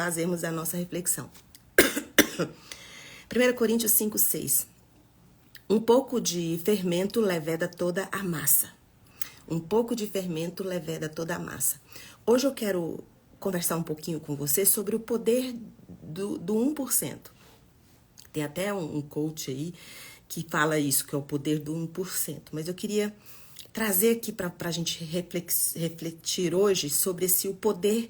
fazermos a nossa reflexão. 1 Coríntios 5:6. Um pouco de fermento leveda toda a massa. Um pouco de fermento leveda toda a massa. Hoje eu quero conversar um pouquinho com você sobre o poder do 1%. Tem até um coach aí que fala isso, que é o poder do 1%. Mas eu queria trazer aqui para a gente refletir hoje sobre o poder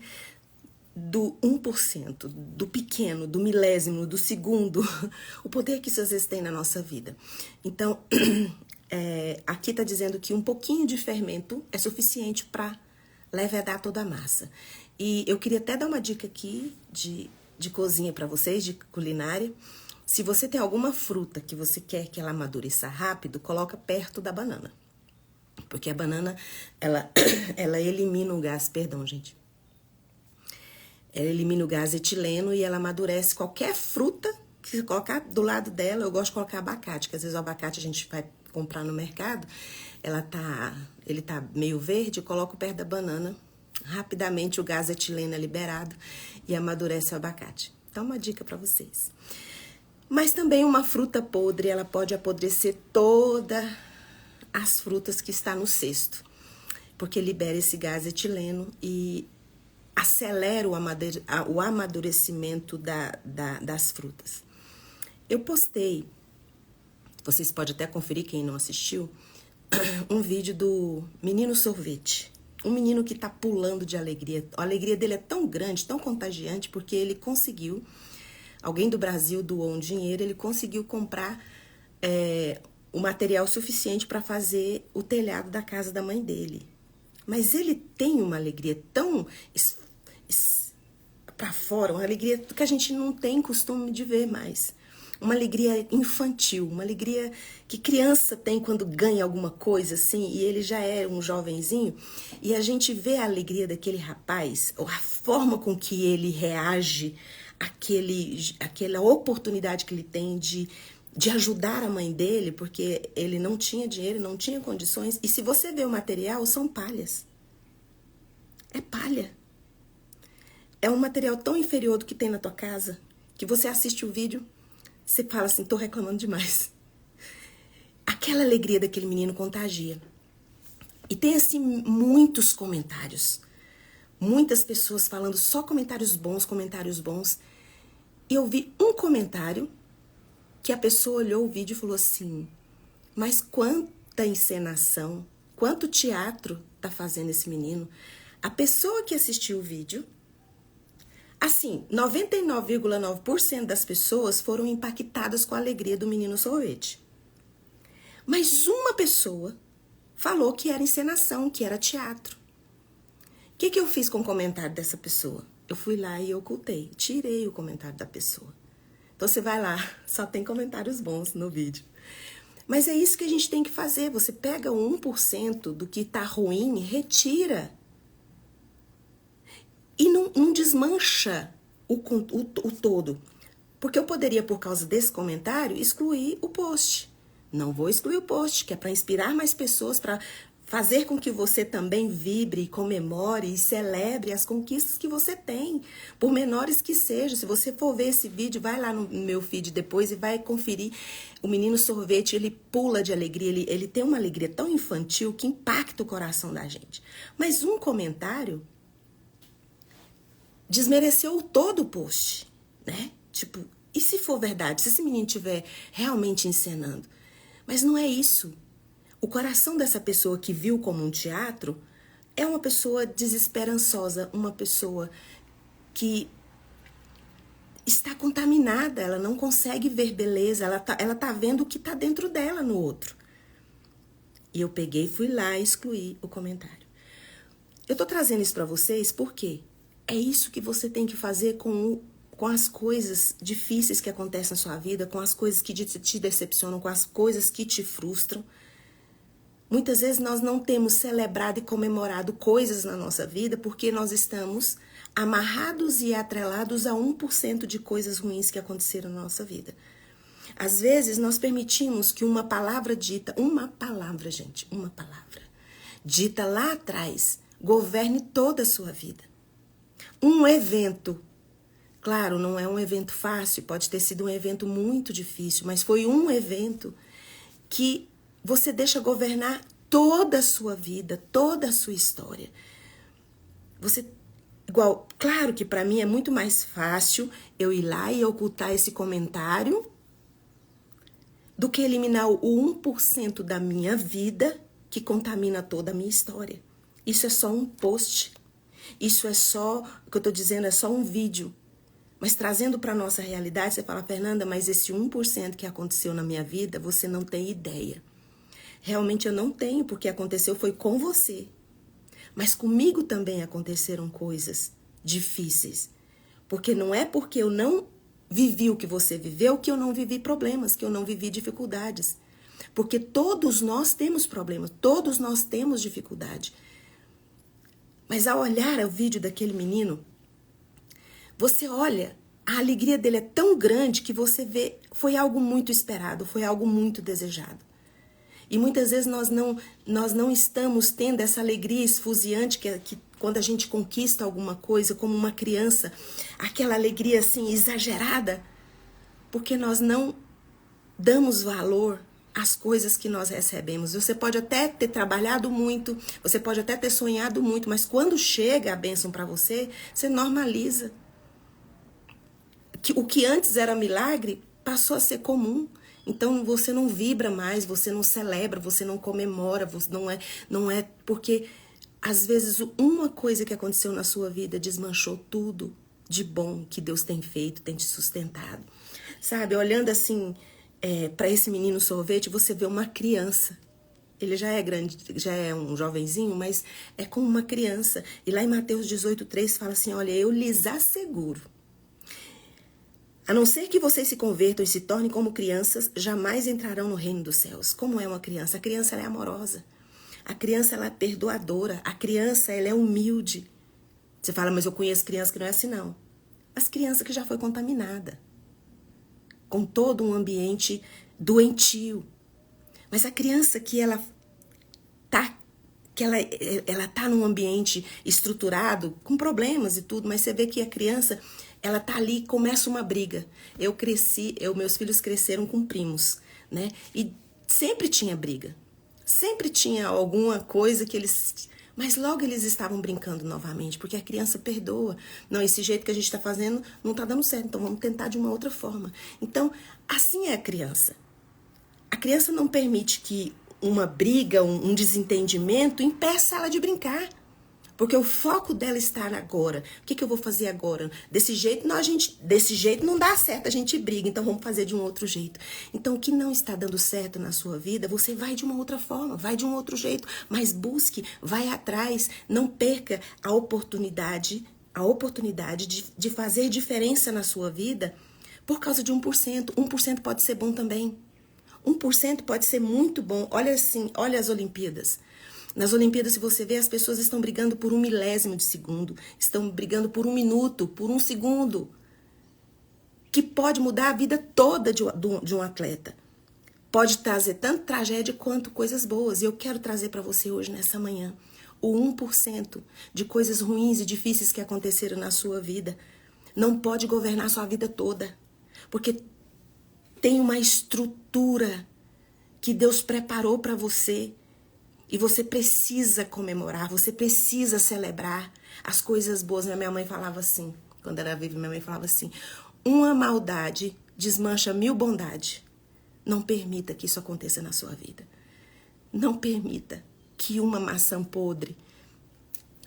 do 1%, do pequeno, do milésimo, do segundo, o poder que isso às vezes tem na nossa vida. Então, aqui está dizendo que um pouquinho de fermento é suficiente para levedar toda a massa. E eu queria até dar uma dica aqui de cozinha para vocês, de culinária. Se você tem alguma fruta que você quer que ela amadureça rápido, coloca perto da banana. Porque a banana, ela elimina o gás, perdão, gente. Ela elimina o gás etileno e ela amadurece qualquer fruta que você colocar do lado dela. Eu gosto de colocar abacate, que às vezes o abacate a gente vai comprar no mercado, ele tá meio verde, eu coloco perto da banana, rapidamente o gás etileno é liberado e amadurece o abacate. Então, uma dica para vocês. Mas também uma fruta podre, ela pode apodrecer todas as frutas que está no cesto, porque libera esse gás etileno e acelera o amadurecimento das frutas. Eu postei, vocês podem até conferir quem não assistiu, um vídeo do menino sorvete. Um menino que tá pulando de alegria. A alegria dele é tão grande, tão contagiante, porque ele conseguiu, alguém do Brasil doou um dinheiro, ele conseguiu comprar o material suficiente para fazer o telhado da casa da mãe dele. Mas ele tem uma alegria tão para fora, uma alegria que a gente não tem costume de ver mais. Uma alegria infantil, uma alegria que criança tem quando ganha alguma coisa, assim, e ele já é um jovenzinho, e a gente vê a alegria daquele rapaz, ou a forma com que ele reage, aquela oportunidade que ele tem de ajudar a mãe dele, porque ele não tinha dinheiro, não tinha condições, e se você vê o material, são palhas. É palha. É um material tão inferior do que tem na tua casa, que você assiste o vídeo, você fala assim, tô reclamando demais. Aquela alegria daquele menino contagia. E tem, assim, muitos comentários. Muitas pessoas falando só comentários bons, comentários bons. E eu vi um comentário que a pessoa olhou o vídeo e falou assim, mas quanta encenação, quanto teatro tá fazendo esse menino. A pessoa que assistiu o vídeo, assim, 99,9% das pessoas foram impactadas com a alegria do menino sorvete. Mas uma pessoa falou que era encenação, que era teatro. O que eu fiz com o comentário dessa pessoa? Eu fui lá e ocultei, tirei o comentário da pessoa. Então você vai lá, só tem comentários bons no vídeo. Mas é isso que a gente tem que fazer. Você pega o 1% do que tá ruim, retira. E não desmancha o todo. Porque eu poderia, por causa desse comentário, excluir o post. Não vou excluir o post, que é para inspirar mais pessoas, para fazer com que você também vibre, comemore e celebre as conquistas que você tem, por menores que sejam. Se você for ver esse vídeo, vai lá no meu feed depois e vai conferir. O menino sorvete, ele pula de alegria, ele tem uma alegria tão infantil que impacta o coração da gente. Mas um comentário desmereceu todo o post, né? Tipo, e se for verdade, se esse menino estiver realmente encenando? Mas não é isso. O coração dessa pessoa que viu como um teatro é uma pessoa desesperançosa, uma pessoa que está contaminada, ela não consegue ver beleza, ela tá vendo o que tá dentro dela no outro. E eu peguei, fui lá e excluí o comentário. Eu tô trazendo isso para vocês porque é isso que você tem que fazer com as coisas difíceis que acontecem na sua vida, com as coisas que te decepcionam, com as coisas que te frustram. Muitas vezes nós não temos celebrado e comemorado coisas na nossa vida porque nós estamos amarrados e atrelados a 1% de coisas ruins que aconteceram na nossa vida. Às vezes nós permitimos que uma palavra, gente, uma palavra dita lá atrás, governe toda a sua vida. Um evento Claro, não é um evento fácil, pode ter sido um evento muito difícil, mas foi um evento que você deixa governar toda a sua vida, toda a sua história. Claro que para mim é muito mais fácil eu ir lá e ocultar esse comentário do que eliminar o 1% da minha vida que contamina toda a minha história. Isso é só um post. Isso é só, o que eu tô dizendo é só um vídeo. Mas trazendo para nossa realidade, você fala, Fernanda, mas esse 1% que aconteceu na minha vida, você não tem ideia. Realmente eu não tenho, porque aconteceu foi com você. Mas comigo também aconteceram coisas difíceis. Porque não é porque eu não vivi o que você viveu que eu não vivi problemas, que eu não vivi dificuldades. Porque todos nós temos problemas, todos nós temos dificuldade. Mas ao olhar o vídeo daquele menino, você olha, a alegria dele é tão grande que você vê, foi algo muito esperado, foi algo muito desejado. E muitas vezes nós não estamos tendo essa alegria esfuziante que quando a gente conquista alguma coisa, como uma criança, aquela alegria assim exagerada, porque nós não damos valor às coisas que nós recebemos. Você pode até ter trabalhado muito, você pode até ter sonhado muito, mas quando chega a bênção para você, você normaliza. O que antes era milagre passou a ser comum. Então você não vibra mais, você não celebra, você não comemora, você não é porque às vezes uma coisa que aconteceu na sua vida desmanchou tudo de bom que Deus tem feito, tem te sustentado. Sabe, olhando assim para esse menino sorvete, você vê uma criança. Ele já é grande, já é um jovenzinho, mas é como uma criança. E lá em Mateus 18:3 fala assim, olha, eu lhes asseguro, a não ser que vocês se convertam e se tornem como crianças, jamais entrarão no reino dos céus. Como é uma criança? A criança ela é amorosa. A criança ela é perdoadora. A criança ela é humilde. Você fala, mas eu conheço criança que não é assim, não. As crianças que já foi contaminada. Com todo um ambiente doentio. Mas a criança que ela tá num ambiente estruturado, com problemas e tudo, mas você vê que a criança, ela tá ali, começa uma briga. Meus filhos cresceram com primos, né? E sempre tinha briga. Sempre tinha alguma coisa que eles... Mas logo eles estavam brincando novamente, porque a criança perdoa. Não, esse jeito que a gente tá fazendo não tá dando certo, então vamos tentar de uma outra forma. Então, assim é a criança. A criança não permite que uma briga, um desentendimento impeça ela de brincar. Porque o foco dela está agora. O que eu vou fazer agora? Desse jeito não dá certo, a gente briga, então vamos fazer de um outro jeito. Então, o que não está dando certo na sua vida, você vai de uma outra forma, vai de um outro jeito, mas busque, vai atrás, não perca a oportunidade de fazer diferença na sua vida por causa de 1%. 1% pode ser bom também. 1% pode ser muito bom. Olha assim, olha as Olimpíadas. Nas Olimpíadas, se você vê, as pessoas estão brigando por 1 milésimo de segundo, estão brigando por 1 minuto, por 1 segundo, que pode mudar a vida toda de um atleta. Pode trazer tanto tragédia quanto coisas boas. E eu quero trazer para você hoje, nessa manhã, o 1% de coisas ruins e difíceis que aconteceram na sua vida. Não pode governar sua vida toda, porque tem uma estrutura que Deus preparou para você. E você precisa comemorar, você precisa celebrar as coisas boas. Minha mãe falava assim, quando era viva, minha mãe falava assim, uma maldade desmancha 1000 bondades. Não permita que isso aconteça na sua vida. Não permita que uma maçã podre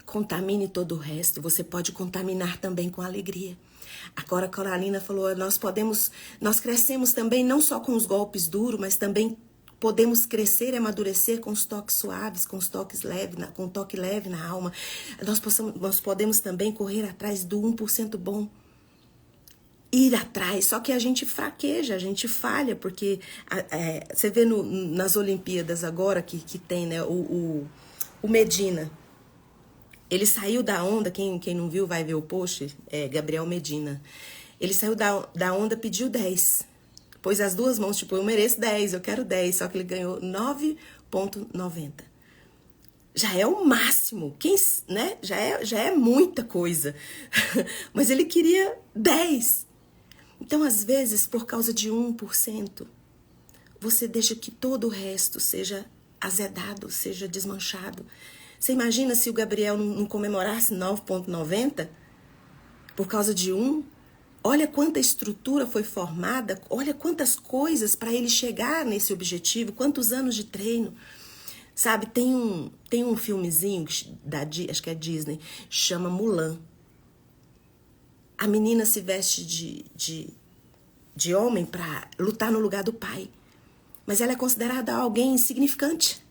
contamine todo o resto. Você pode contaminar também com alegria. Agora a Coralina falou, nós crescemos também não só com os golpes duros, mas também podemos crescer e amadurecer com os toques suaves, com os toques leves, com um toque leve na alma. Nós podemos também correr atrás do 1% bom. Ir atrás, só que a gente fraqueja, a gente falha, porque você vê nas Olimpíadas agora que tem, né, o Medina. Ele saiu da onda, quem não viu vai ver o post, Gabriel Medina. Ele saiu da onda, pediu 10. Pôs as duas mãos, tipo, eu mereço 10, eu quero 10. Só que ele ganhou 9,90. já é o máximo. Né? Já é muita coisa. Mas ele queria 10. Então, às vezes, por causa de 1%, você deixa que todo o resto seja azedado, seja desmanchado. Você imagina se o Gabriel não comemorasse 9,90 por causa de 1? Olha quanta estrutura foi formada, olha quantas coisas para ele chegar nesse objetivo, quantos anos de treino. Sabe, tem um filmezinho, acho que é Disney, chama Mulan. A menina se veste de homem para lutar no lugar do pai. Mas ela é considerada alguém insignificante.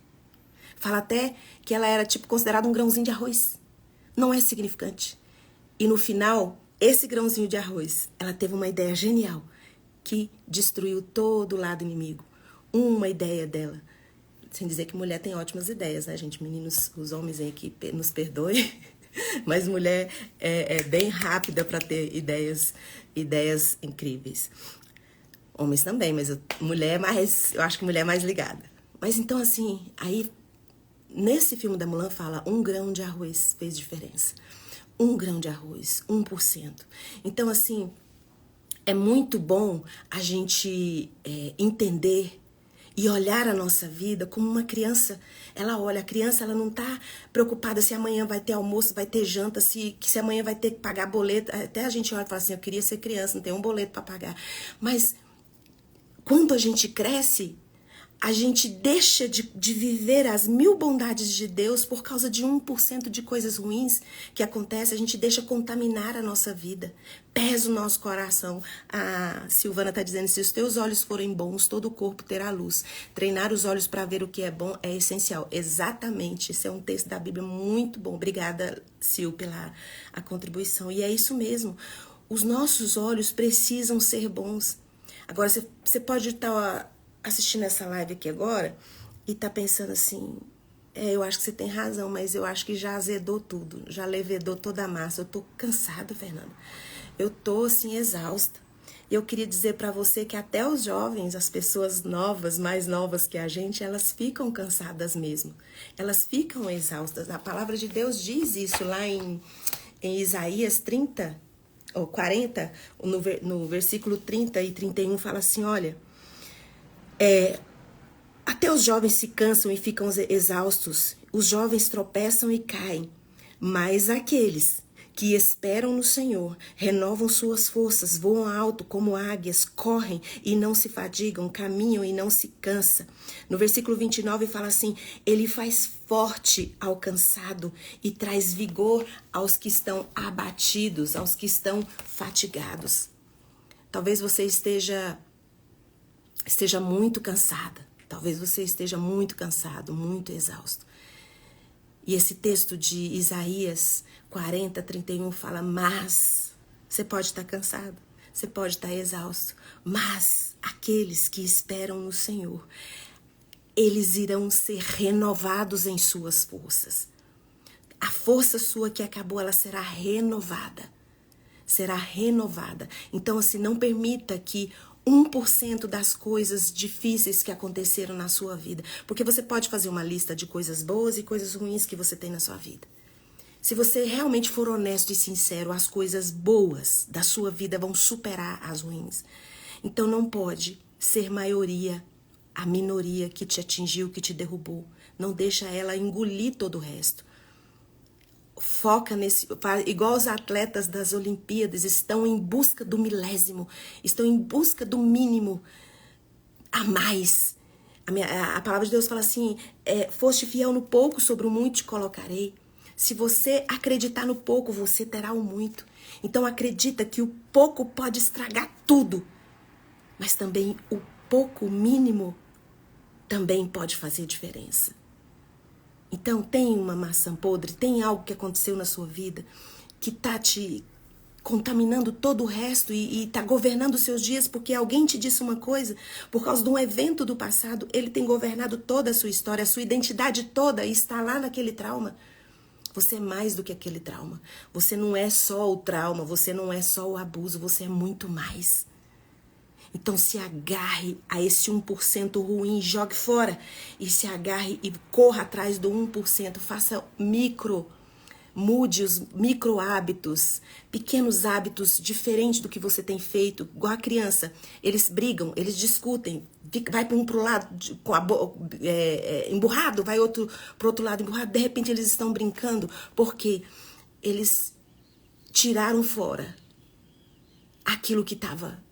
Fala até que ela era considerada um grãozinho de arroz. Não é significante. E no final, esse grãozinho de arroz, ela teve uma ideia genial que destruiu todo o lado inimigo. Uma ideia dela. Sem dizer que mulher tem ótimas ideias, né, gente? Meninos, os homens aí que nos perdoem. Mas mulher é bem rápida para ter ideias incríveis. Homens também, mas eu acho que mulher é mais ligada. Mas então, assim, aí, nesse filme da Mulan fala, 1 grão de arroz fez diferença. 1 grão de arroz, 1%. Então, assim, é muito bom a gente entender e olhar a nossa vida como uma criança. Ela olha, a criança ela não tá preocupada se amanhã vai ter almoço, vai ter janta, se amanhã vai ter que pagar boleto. Até a gente olha e fala assim, eu queria ser criança, não tem um boleto para pagar. Mas quando a gente cresce, a gente deixa de viver as 1000 bondades de Deus por causa de 1% de coisas ruins que acontecem. A gente deixa contaminar a nossa vida. Pesa o nosso coração. A Silvana está dizendo, se os teus olhos forem bons, todo o corpo terá luz. Treinar os olhos para ver o que é bom é essencial. Exatamente. Esse é um texto da Bíblia muito bom. Obrigada, Sil, pela contribuição. E é isso mesmo. Os nossos olhos precisam ser bons. Agora, você pode estar assistindo essa live aqui agora e tá pensando assim, eu acho que você tem razão, mas eu acho que já azedou tudo, já levedou toda a massa. Eu tô cansada, Fernanda. Eu tô, assim, exausta. E eu queria dizer pra você que até os jovens, as pessoas novas, mais novas que a gente, elas ficam cansadas mesmo. Elas ficam exaustas. A palavra de Deus diz isso lá em Isaías 30, ou 40, no versículo 30 e 31, fala assim, olha, até os jovens se cansam e ficam exaustos, os jovens tropeçam e caem, mas aqueles que esperam no Senhor renovam suas forças, voam alto como águias, correm e não se fadigam, caminham e não se cansam. No versículo 29 fala assim, ele faz forte ao cansado e traz vigor aos que estão abatidos, aos que estão fatigados. Talvez você esteja muito cansada. Talvez você esteja muito cansado, muito exausto. E esse texto de Isaías 40, 31 fala, mas você pode estar cansado, você pode estar exausto, mas aqueles que esperam no Senhor, eles irão ser renovados em suas forças. A força sua que acabou, ela será renovada. Será renovada. Então, assim, não permita que 1% das coisas difíceis que aconteceram na sua vida. Porque você pode fazer uma lista de coisas boas e coisas ruins que você tem na sua vida. Se você realmente for honesto e sincero, as coisas boas da sua vida vão superar as ruins. Então não pode ser maioria a minoria que te atingiu, que te derrubou. Não deixa ela engolir todo o resto. Foca nesse, igual os atletas das Olimpíadas, estão em busca do milésimo, estão em busca do mínimo a mais. A palavra de Deus fala assim, foste fiel no pouco, sobre o muito te colocarei. Se você acreditar no pouco, você terá o muito. Então acredita que o pouco pode estragar tudo, mas também o pouco mínimo também pode fazer diferença. Então, tem uma maçã podre, tem algo que aconteceu na sua vida que tá te contaminando todo o resto e tá governando os seus dias porque alguém te disse uma coisa, por causa de um evento do passado, ele tem governado toda a sua história, a sua identidade toda está lá naquele trauma. Você é mais do que aquele trauma. Você não é só o trauma, você não é só o abuso, você é muito mais. Então se agarre a esse 1% ruim, jogue fora. E se agarre e corra atrás do 1%. Faça mude os micro hábitos, pequenos hábitos diferentes do que você tem feito. Igual a criança, eles brigam, eles discutem, vai para um pro lado com emburrado, vai outro pro outro lado emburrado. De repente eles estão brincando porque eles tiraram fora aquilo que estava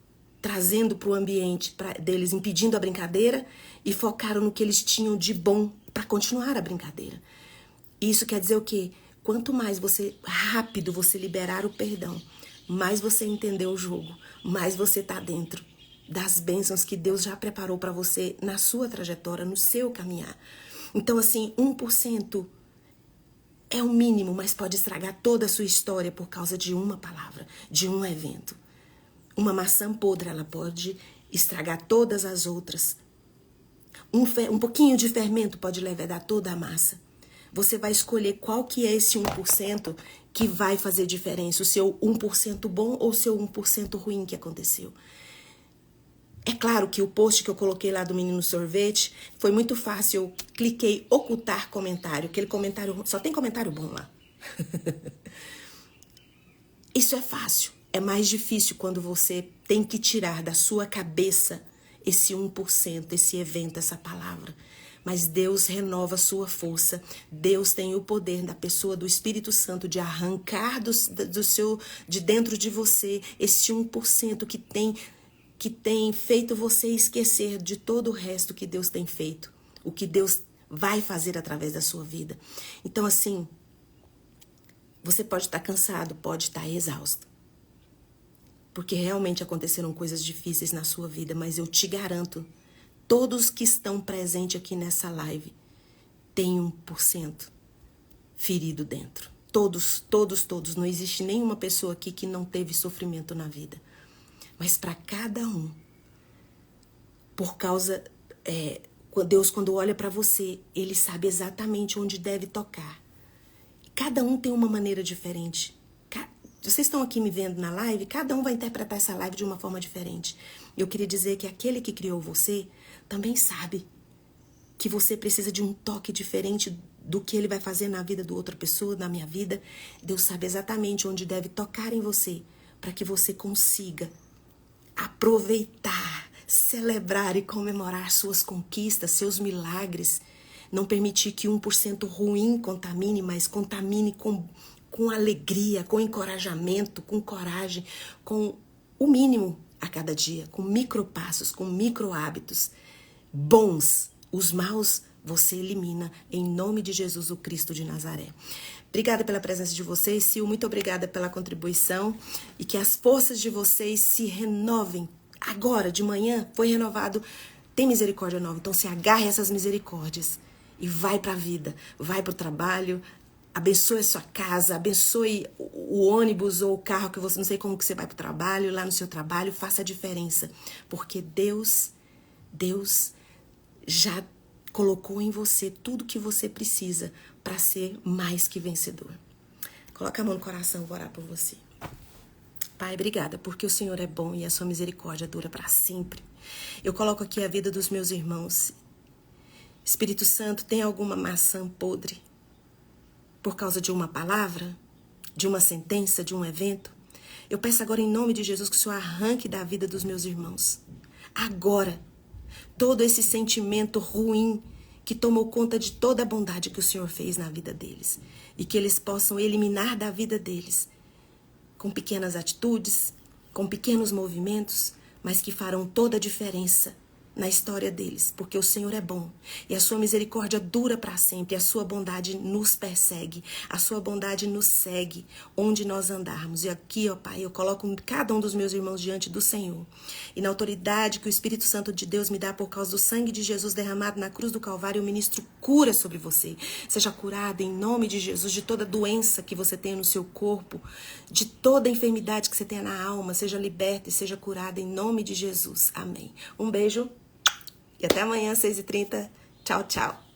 trazendo para o ambiente deles, impedindo a brincadeira, e focaram no que eles tinham de bom para continuar a brincadeira. Isso quer dizer o quê? Quanto mais rápido você liberar o perdão, mais você entendeu o jogo, mais você tá dentro das bênçãos que Deus já preparou para você na sua trajetória, no seu caminhar. Então, assim, 1% é o mínimo, mas pode estragar toda a sua história por causa de uma palavra, de um evento. Uma maçã podre, ela pode estragar todas as outras. Um pouquinho de fermento pode levedar toda a massa. Você vai escolher qual que é esse 1% que vai fazer diferença. O seu 1% bom ou o seu 1% ruim que aconteceu. É claro que o post que eu coloquei lá do Menino Sorvete foi muito fácil. Eu cliquei ocultar comentário. Aquele comentário, só tem comentário bom lá. Isso é fácil. É mais difícil quando você tem que tirar da sua cabeça esse 1%, esse evento, essa palavra. Mas Deus renova a sua força. Deus tem o poder da pessoa do Espírito Santo de arrancar de dentro de você esse 1% que tem feito você esquecer de todo o resto que Deus tem feito. O que Deus vai fazer através da sua vida. Então, assim, você pode estar cansado, pode estar exausto. Porque realmente aconteceram coisas difíceis na sua vida, mas eu te garanto, todos que estão presentes aqui nessa live têm 1% ferido dentro. Todos. Não existe nenhuma pessoa aqui que não teve sofrimento na vida. Mas para cada um, por causa... Deus, quando olha para você, Ele sabe exatamente onde deve tocar. Cada um tem uma maneira diferente. Vocês estão aqui me vendo na live, cada um vai interpretar essa live de uma forma diferente. Eu queria dizer que aquele que criou você também sabe que você precisa de um toque diferente do que Ele vai fazer na vida de outra pessoa, na minha vida. Deus sabe exatamente onde deve tocar em você para que você consiga aproveitar, celebrar e comemorar suas conquistas, seus milagres. Não permitir que 1% ruim contamine, mas contamine com alegria, com encorajamento, com coragem, com o mínimo a cada dia, com micropassos, com micro hábitos bons. Os maus você elimina em nome de Jesus, o Cristo de Nazaré. Obrigada pela presença de vocês, Sil, muito obrigada pela contribuição e que as forças de vocês se renovem. Agora, de manhã, foi renovado, tem misericórdia nova, então se agarre a essas misericórdias e vai para a vida, vai para o trabalho, abençoe a sua casa, abençoe o ônibus ou o carro que você, não sei como que você vai para o trabalho, lá no seu trabalho, faça a diferença, porque Deus já colocou em você tudo que você precisa para ser mais que vencedor. Coloca a mão no coração, vou orar por você. Pai, obrigada, porque o Senhor é bom e a sua misericórdia dura para sempre. Eu coloco aqui a vida dos meus irmãos. Espírito Santo, tem alguma maçã podre por causa de uma palavra, de uma sentença, de um evento? Eu peço agora em nome de Jesus que o Senhor arranque da vida dos meus irmãos. Agora, todo esse sentimento ruim que tomou conta de toda a bondade que o Senhor fez na vida deles. E que eles possam eliminar da vida deles com pequenas atitudes, com pequenos movimentos, mas que farão toda a diferença na história deles, porque o Senhor é bom e a sua misericórdia dura para sempre, a sua bondade nos persegue, a sua bondade nos segue onde nós andarmos. E aqui, ó Pai, eu coloco cada um dos meus irmãos diante do Senhor e na autoridade que o Espírito Santo de Deus me dá por causa do sangue de Jesus derramado na cruz do Calvário, eu ministro cura sobre você. Seja curado em nome de Jesus de toda doença que você tenha no seu corpo, de toda enfermidade que você tenha na alma, seja liberta e seja curada em nome de Jesus. Amém. Um beijo. E até amanhã, 6h30. Tchau, tchau.